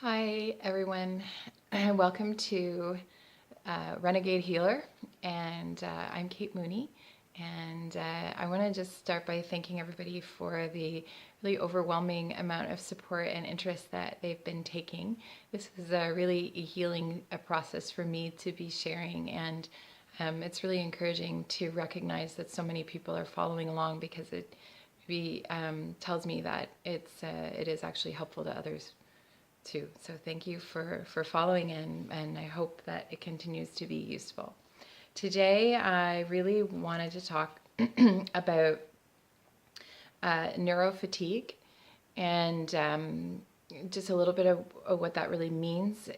Hi everyone, welcome to Renegade Healer, and I'm Kate Mooney, and I want to just start by thanking everybody for the really overwhelming amount of support and interest that they've been taking. This is a really healing process for me to be sharing, and it's really encouraging to recognize that so many people are following along because it tells me that it is actually helpful to others too. So thank you for following in, and I hope that it continues to be useful. Today, I really wanted to talk about neurofatigue and just a little bit of what that really means.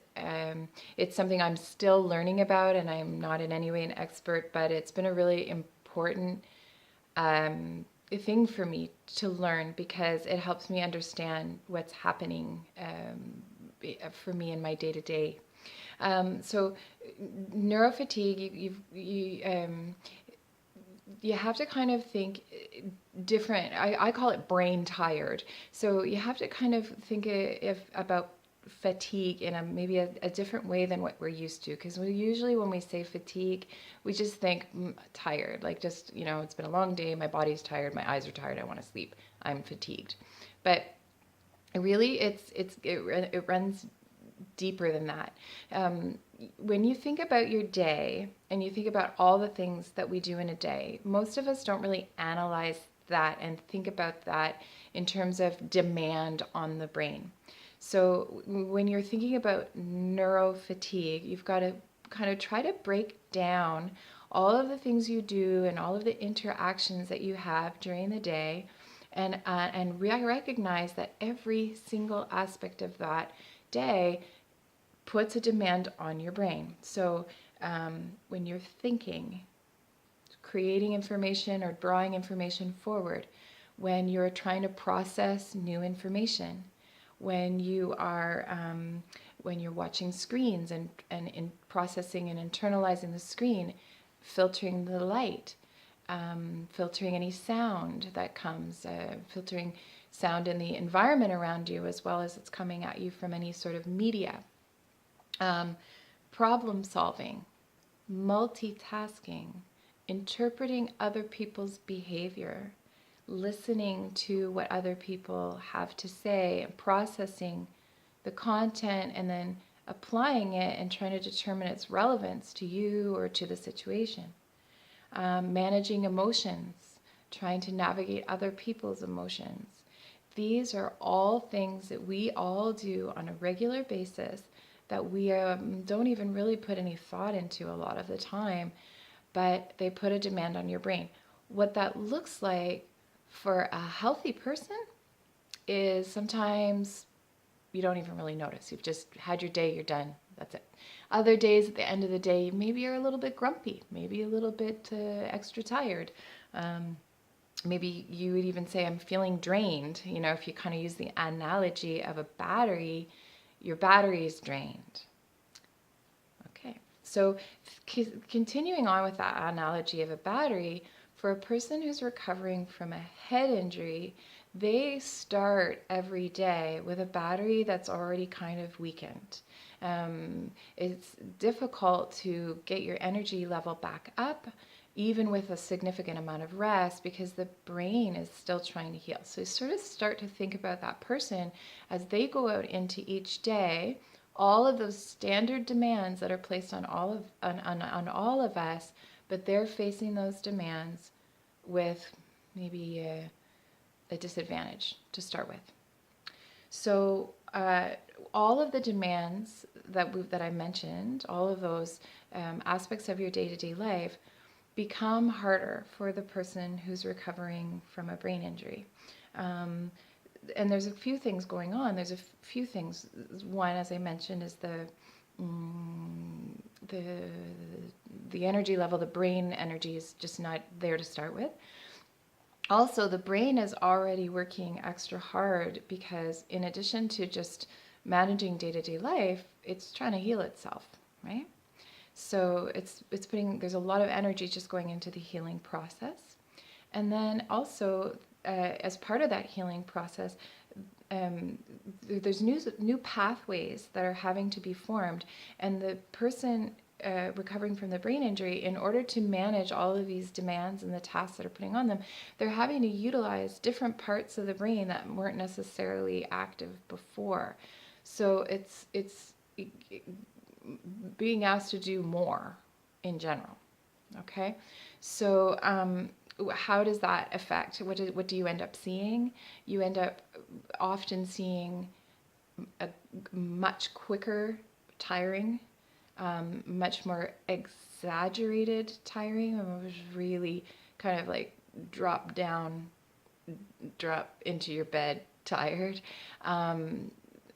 It's something I'm still learning about, and I'm not in any way an expert, but it's been a really important thing for me to learn because it helps me understand what's happening for me in my day-to-day. So neurofatigue, you have to kind of think different. I call it brain tired. So you have to kind of think about fatigue in maybe a different way than what we're used to, because usually when we say fatigue, we just think tired, like just, it's been a long day, my body's tired, my eyes are tired, I want to sleep, I'm fatigued. But really it runs deeper than that. When you think about your day and you think about all the things that we do in a day, most of us don't really analyze that and think about that in terms of demand on the brain. So when you're thinking about neurofatigue, you've got to kind of try to break down all of the things you do and all of the interactions that you have during the day, and recognize that every single aspect of that day puts a demand on your brain. So when you're thinking, creating information or drawing information forward, when you're trying to process new information, when you're watching screens and in processing and internalizing the screen, filtering the light, filtering any sound that comes, filtering sound in the environment around you as well as it's coming at you from any sort of media. Problem solving, multitasking, interpreting other people's behavior, listening to what other people have to say, and processing the content and then applying it and trying to determine its relevance to you or to the situation. Managing emotions, trying to navigate other people's emotions. These are all things that we all do on a regular basis that we don't even really put any thought into a lot of the time, but they put a demand on your brain. What that looks like for a healthy person is sometimes you don't even really notice. You've just had your day, you're done, that's it. Other days at the end of the day, maybe you're a little bit grumpy, maybe a little bit extra tired. Maybe you would even say, I'm feeling drained. If you kind of use the analogy of a battery, your battery is drained. Okay, so continuing on with that analogy of a battery, for a person who's recovering from a head injury, they start every day with a battery that's already kind of weakened. It's difficult to get your energy level back up, even with a significant amount of rest, because the brain is still trying to heal. So you sort of start to think about that person as they go out into each day, all of those standard demands that are placed on all of us, but they're facing those demands with maybe a disadvantage to start with. So all of the demands that I mentioned, all of those aspects of your day-to-day life become harder for the person who's recovering from a brain injury. And there's a few things going on. There's a few things. One, as I mentioned, is the energy level, the brain energy is just not there to start with. Also, the brain is already working extra hard because in addition to just managing day-to-day life, it's trying to heal itself, right? So there's a lot of energy just going into the healing process. And then also, as part of that healing process, there's new pathways that are having to be formed, and the person recovering from the brain injury, in order to manage all of these demands and the tasks that are putting on them, they're having to utilize different parts of the brain that weren't necessarily active before. So it's being asked to do more in general. Okay, so how does that affect? What do you end up seeing? You end up often seeing a much quicker tiring, much more exaggerated tiring. It was really kind of like drop into your bed tired.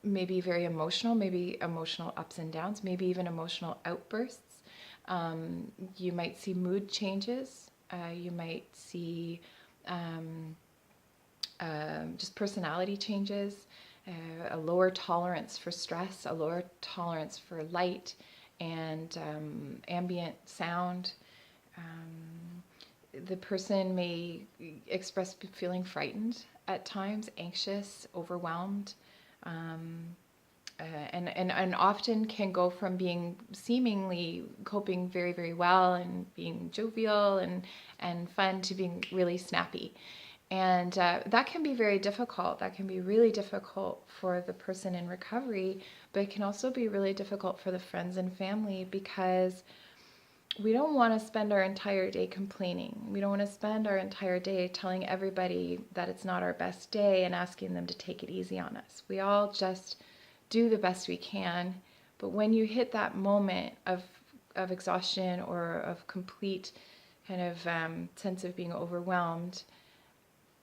Maybe very emotional, maybe emotional ups and downs, maybe even emotional outbursts. You might see mood changes. You might see just personality changes, a lower tolerance for stress, a lower tolerance for light and ambient sound. The person may express feeling frightened at times, anxious, overwhelmed. And often can go from being seemingly coping very, very well and being jovial and fun to being really snappy. And that can be very difficult. That can be really difficult for the person in recovery, but it can also be really difficult for the friends and family, because we don't want to spend our entire day complaining. We don't want to spend our entire day telling everybody that it's not our best day and asking them to take it easy on us. We all just do the best we can, but when you hit that moment of exhaustion or of complete kind of sense of being overwhelmed,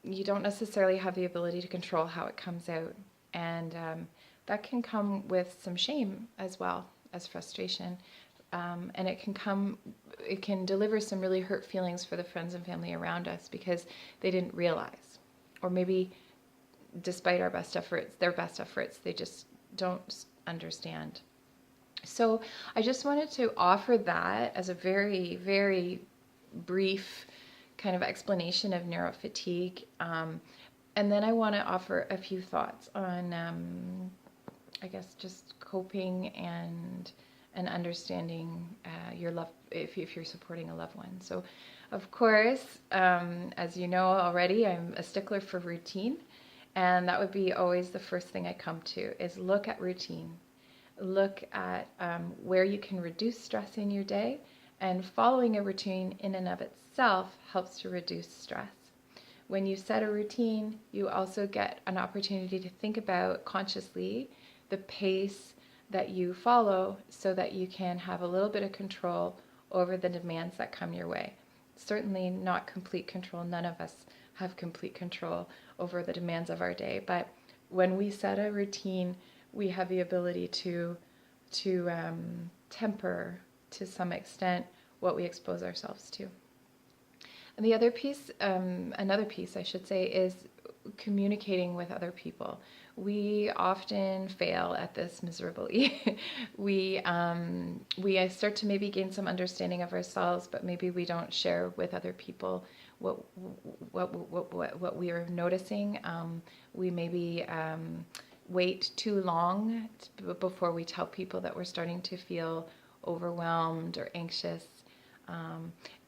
you don't necessarily have the ability to control how it comes out, and that can come with some shame as well as frustration, and it can deliver some really hurt feelings for the friends and family around us, because they didn't realize, or maybe despite our best efforts, their best efforts, they just don't understand. So I just wanted to offer that as a very, very brief kind of explanation of neurofatigue. And then I want to offer a few thoughts on, I guess, just coping and understanding your love, if you're supporting a loved one. So, of course, as you know already, I'm a stickler for routine. And that would be always the first thing I come to, is look at routine. Look at where you can reduce stress in your day, and following a routine in and of itself helps to reduce stress. When you set a routine, you also get an opportunity to think about consciously the pace that you follow, so that you can have a little bit of control over the demands that come your way. Certainly not complete control. None of us have complete control over the demands of our day, but when we set a routine, we have the ability to temper to some extent what we expose ourselves to. And the other piece, another piece I should say, is communicating with other people. We often fail at this miserably. we start to maybe gain some understanding of ourselves, but maybe we don't share with other people what we are noticing. We maybe wait too long before we tell people that we're starting to feel overwhelmed or anxious.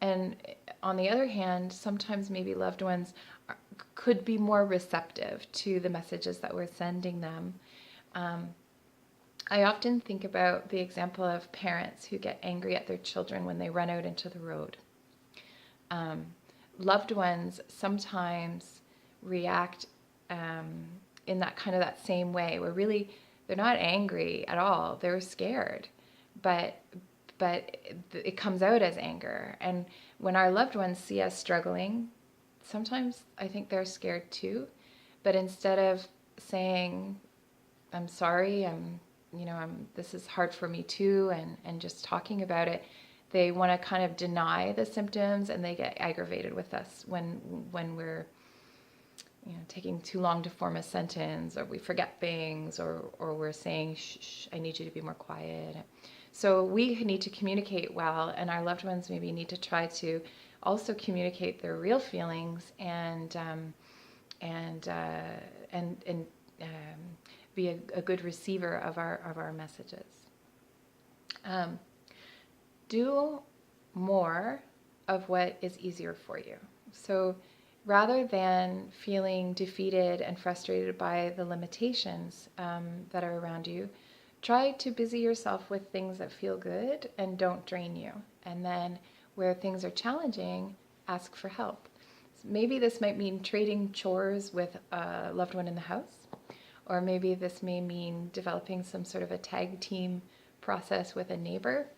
And on the other hand, sometimes maybe loved ones could be more receptive to the messages that we're sending them. I often think about the example of parents who get angry at their children when they run out into the road. Loved ones sometimes react in that kind of that same way, where really they're not angry at all, they're scared, but it comes out as anger. And when our loved ones see us struggling, sometimes I think they're scared too, but instead of saying, I'm sorry, this is hard for me too, and just talking about it, they want to kind of deny the symptoms, and they get aggravated with us when we're taking too long to form a sentence, or we forget things, or we're saying, shh, I need you to be more quiet. So we need to communicate well, and our loved ones maybe need to try to also communicate their real feelings and be a good receiver of our messages. Do more of what is easier for you. So rather than feeling defeated and frustrated by the limitations that are around you, try to busy yourself with things that feel good and don't drain you. And then where things are challenging, ask for help. So maybe this might mean trading chores with a loved one in the house, or maybe this may mean developing some sort of a tag team process with a neighbor.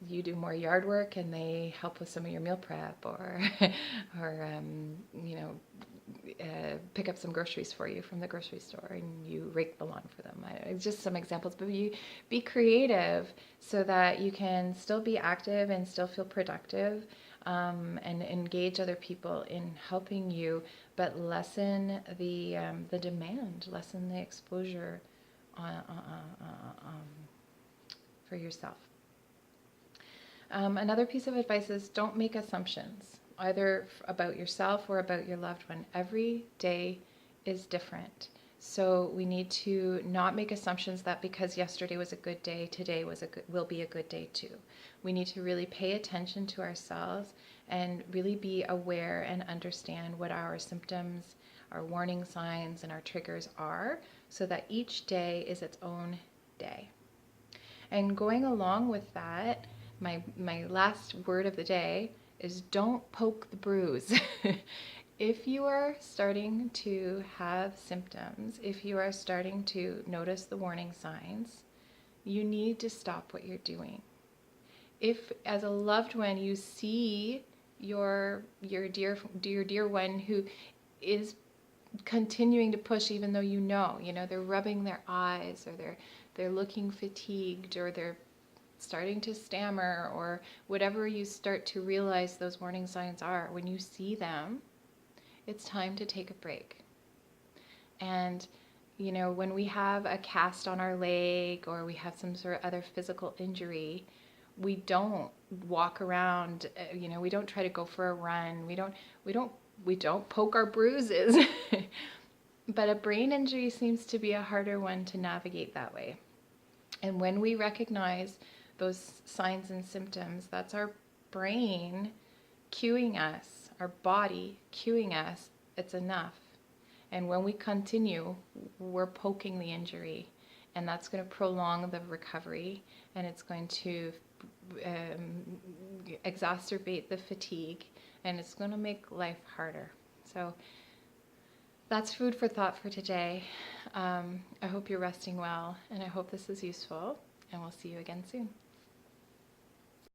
You do more yard work and they help with some of your meal prep, or pick up some groceries for you from the grocery store and you rake the lawn for them. Just some examples, but you be creative so that you can still be active and still feel productive, and engage other people in helping you, but lessen the demand, lessen the exposure for yourself. Another piece of advice is don't make assumptions, either about yourself or about your loved one. Every day is different. So we need to not make assumptions that because yesterday was a good day, today will be a good day too. We need to really pay attention to ourselves and really be aware and understand what our symptoms, our warning signs, and our triggers are, so that each day is its own day. And going along with that, my last word of the day is don't poke the bruise. If you are starting to have symptoms, if you are starting to notice the warning signs, you need to stop what you're doing. If as a loved one you see your dear one who is continuing to push, even though you know they're rubbing their eyes, or they're looking fatigued, or they're starting to stammer, or whatever you start to realize those warning signs are, when you see them, it's time to take a break. And when we have a cast on our leg, or we have some sort of other physical injury, we don't walk around, we don't try to go for a run, we don't poke our bruises. But a brain injury seems to be a harder one to navigate that way. And when we recognize those signs and symptoms, that's our brain cueing us, our body cueing us, it's enough. And when we continue, we're poking the injury, and that's going to prolong the recovery, and it's going to exacerbate the fatigue, and it's going to make life harder. So that's food for thought for today. I hope you're resting well, and I hope this is useful, and we'll see you again soon.